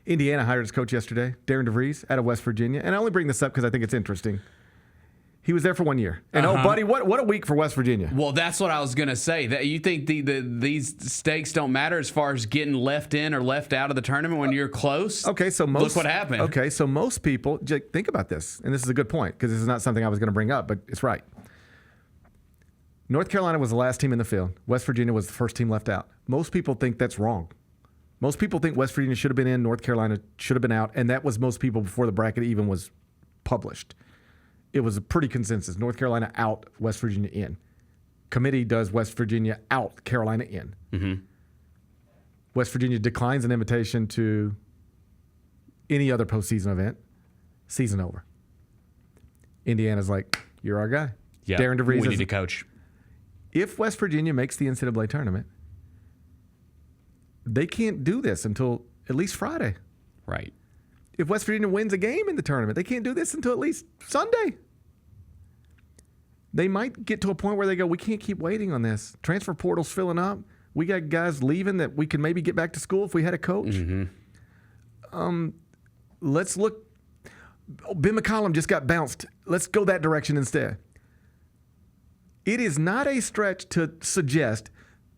Indiana hired his coach yesterday, Darian DeVries, out of West Virginia. And I only bring this up because I think it's interesting. He was there for 1 year. And, oh, buddy, what a week for West Virginia. Well, that's what I was going to say. That you think these stakes don't matter as far as getting left in or left out of the tournament when you're close? Okay, so look what happened. Okay, so most people, think about this. And this is a good point because this is not something I was going to bring up, but it's right. North Carolina was the last team in the field. West Virginia was the first team left out. Most people think that's wrong. Most people think West Virginia should have been in, North Carolina should have been out, and that was most people before the bracket even was published. It was a pretty consensus. North Carolina out, West Virginia in. Committee does West Virginia out, Carolina in. Mm-hmm. West Virginia declines an invitation to any other postseason event. Season over. Indiana's like, you're our guy. Yeah, Darian DeVries we need a coach. If West Virginia makes the NCAA tournament, they can't do this until at least Friday. Right. If West Virginia wins a game in the tournament, they can't do this until at least Sunday. They might get to a point where they go, we can't keep waiting on this. Transfer portal's filling up. We got guys leaving that we can maybe get back to school if we had a coach. Mm-hmm. Let's look. Oh, Ben McCollum just got bounced. Let's go that direction instead. It is not a stretch to suggest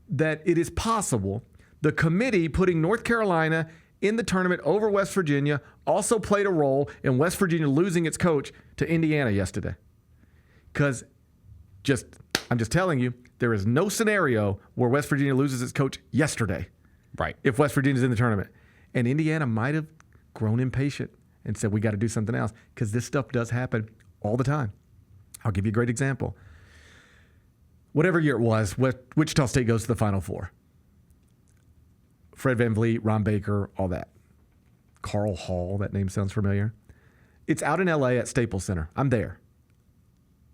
that it is possible the committee putting North Carolina in the tournament over West Virginia also played a role in West Virginia losing its coach to Indiana yesterday. Because I'm just telling you, there is no scenario where West Virginia loses its coach yesterday. Right. If West Virginia's in the tournament. And Indiana might have grown impatient and said, we got to do something else. Because this stuff does happen all the time. I'll give you a great example. Whatever year it was, Wichita State goes to the Final Four. Fred VanVleet, Ron Baker, all that. Carl Hall, that name sounds familiar. It's out in L.A. at Staples Center. I'm there.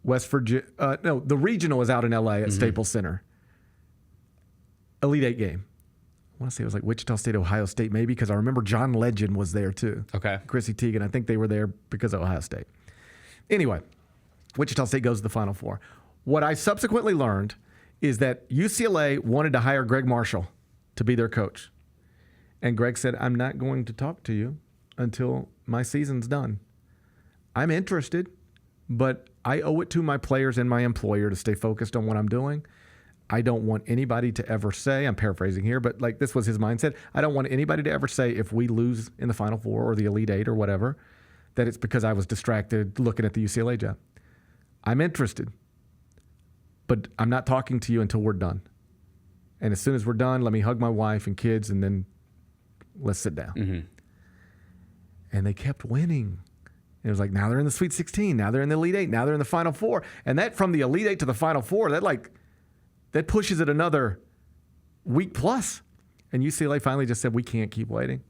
West Virginia, the regional is out in L.A. at Staples Center. Elite Eight game. I want to say it was like Wichita State, Ohio State, maybe, because I remember John Legend was there too. Okay. Chrissy Teigen. I think they were there because of Ohio State. Anyway, Wichita State goes to the Final Four. What I subsequently learned is that UCLA wanted to hire Greg Marshall to be their coach. And Greg said, I'm not going to talk to you until my season's done. I'm interested, but I owe it to my players and my employer to stay focused on what I'm doing. I don't want anybody to ever say, I'm paraphrasing here, but like this was his mindset. I don't want anybody to ever say if we lose in the Final Four or the Elite Eight or whatever, that it's because I was distracted looking at the UCLA job. I'm interested, but I'm not talking to you until we're done. And as soon as we're done, let me hug my wife and kids, and then let's sit down. Mm-hmm. And they kept winning. And it was like, now they're in the Sweet 16. Now they're in the Elite Eight. Now they're in the Final Four. And that from the Elite Eight to the Final Four, that pushes it another week plus. And UCLA finally just said, we can't keep waiting.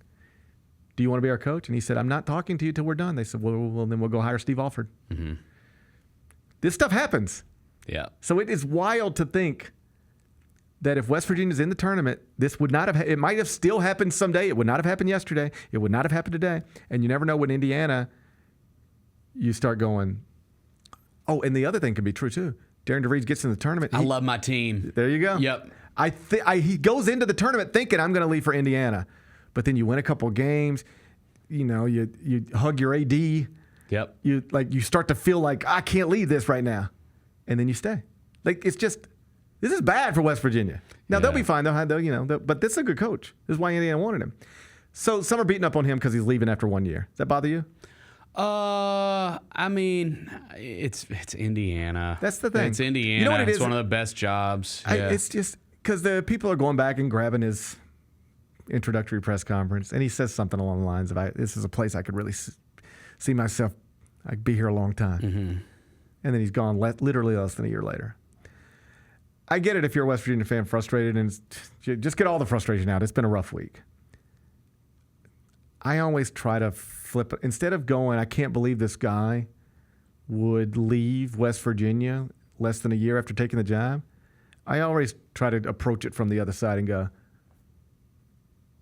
Do you want to be our coach? And he said, I'm not talking to you till we're done. They said, well then we'll go hire Steve Alford. Mm-hmm. This stuff happens. Yeah. So it is wild to think that if West Virginia's in the tournament, this would not have, it might have still happened someday. It would not have happened yesterday. It would not have happened today. And you never know when Indiana, you start going, oh, and the other thing can be true too. Darian DeVries gets in the tournament. I love my team. There you go. Yep. He goes into the tournament thinking I'm going to leave for Indiana. But then you win a couple of games, you hug your AD. Yep. You start to feel like I can't leave this right now. And then you stay. This is bad for West Virginia. Now they'll be fine. But this is a good coach. This is why Indiana wanted him. So some are beating up on him because he's leaving after 1 year. Does that bother you? I mean, it's Indiana. That's the thing. It's Indiana. You know what it is? It's one of the best jobs. Yeah. It's just because the people are going back and grabbing his introductory press conference, and he says something along the lines of, "This is a place I could really see myself. I'd be here a long time." Mm-hmm. And then he's gone literally less than a year later. I get it if you're a West Virginia fan, frustrated, and just get all the frustration out. It's been a rough week. I always try to flip it. Instead of going, I can't believe this guy would leave West Virginia less than a year after taking the job, I always try to approach it from the other side and go,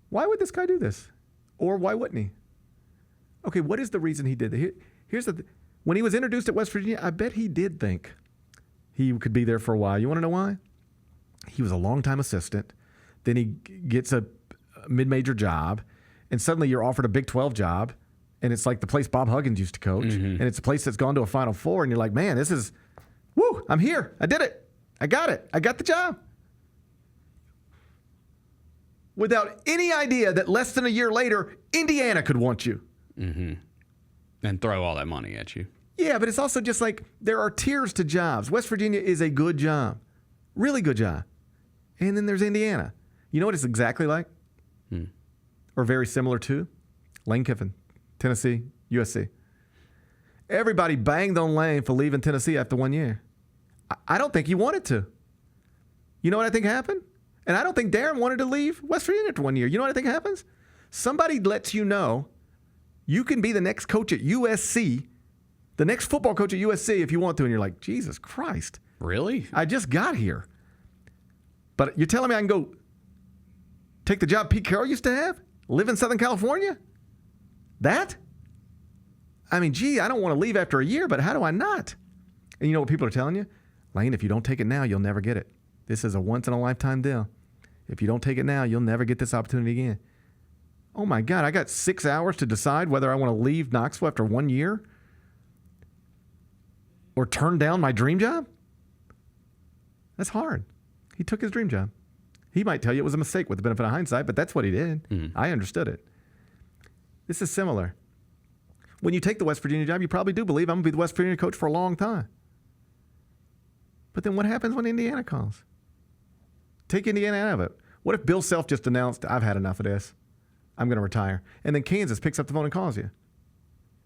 why would this guy do this? Or why wouldn't he? Okay, what is the reason he did that? Here's when he was introduced at West Virginia, I bet he did think he could be there for a while. You want to know why? He was a longtime assistant. Then he gets a mid-major job. and suddenly you're offered a Big 12 job, and it's like the place Bob Huggins used to coach, and it's a place that's gone to a Final Four, and you're like, man, this is, woo, I'm here. I did it. I got it. I got the job. Without any idea that less than a year later, Indiana could want you. And throw all that money at you. Yeah, but it's also just like there are tiers to jobs. West Virginia is a good job, really good job. And then there's Indiana. You know what it's exactly like? Or very similar to? Lane Kiffin, Tennessee, USC. Everybody banged on Lane for leaving Tennessee after 1 year. I don't think he wanted to. You know what I think happened? And I don't think Darren wanted to leave West Virginia after 1 year. You know what I think happens? Somebody lets you know you can be the next coach at USC, the next football coach at USC if you want to. And you're like, Jesus Christ. Really? I just got here. But you're telling me I can go take the job Pete Carroll used to have? Live in Southern California? That? I mean, gee, I don't want to leave after a year, but how do I not? And you know what people are telling you? Lane, if you don't take it now, you'll never get it. This is a once-in-a-lifetime deal. If you don't take it now, you'll never get this opportunity again. Oh, my God, I got 6 hours to decide whether I want to leave Knoxville after 1 year or turn down my dream job? That's hard. He took his dream job. He might tell you it was a mistake with the benefit of hindsight, but that's what he did. I understood it. This is similar. When you take the West Virginia job, you probably do believe I'm going to be the West Virginia coach for a long time. But then what happens when Indiana calls? Take Indiana out of it. What if Bill Self just announced, I've had enough of this. I'm going to retire. And then Kansas picks up the phone and calls you.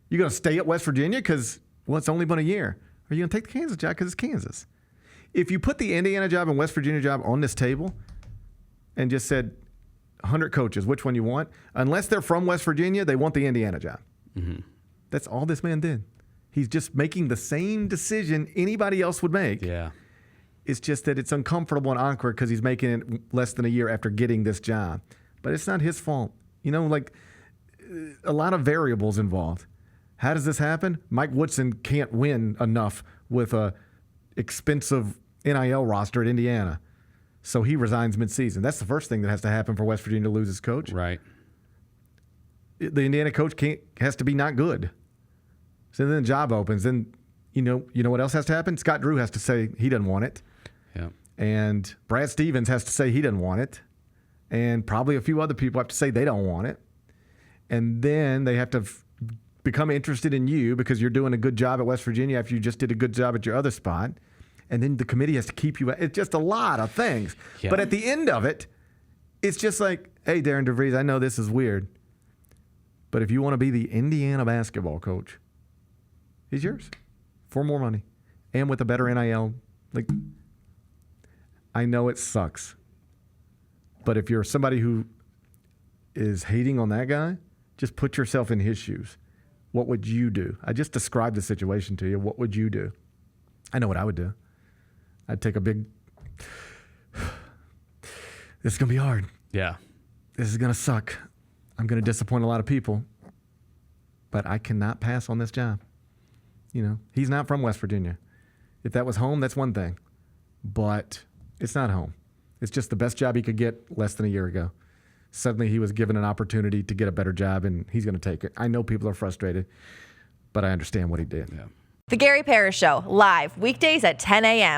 You going to stay at West Virginia because, well, it's only been a year? Or are you going to take the Kansas job because it's Kansas? If you put the Indiana job and West Virginia job on this table and just said 100 coaches, which one you want, unless they're from West Virginia, they want the Indiana job. That's all this man did. He's just making the same decision anybody else would make. Yeah. It's just that it's uncomfortable and awkward because he's making it less than a year after getting this job. But it's not his fault. You know, like a lot of variables involved. How does this happen? Mike Woodson can't win enough with a expensive NIL roster at Indiana. So he resigns midseason. That's the first thing that has to happen for West Virginia to lose his coach. Right. The Indiana coach has to be not good. So then the job opens. Then you know what else has to happen? Scott Drew has to say he doesn't want it. Yeah. And Brad Stevens has to say he doesn't want it. And probably a few other people have to say they don't want it. And then they have to become interested in you because you're doing a good job at West Virginia after you just did a good job at your other spot. And then the committee has to keep you. It's just a lot of things. Yeah. But at the end of it, it's just like, hey, Darian DeVries, I know this is weird. But if you want to be the Indiana basketball coach, he's yours for more money and with a better NIL. Like, I know it sucks. But if you're somebody who is hating on that guy, just put yourself in his shoes. What would you do? I just described the situation to you. What would you do? I know what I would do. I'd take a big, this is going to be hard. Yeah. This is going to suck. I'm going to disappoint a lot of people. But I cannot pass on this job. You know, he's not from West Virginia. If that was home, that's one thing. But it's not home. It's just the best job he could get less than a year ago. Suddenly he was given an opportunity to get a better job, and he's going to take it. I know people are frustrated, but I understand what he did. Yeah. The Gary Parrish Show, live weekdays at 10 a.m.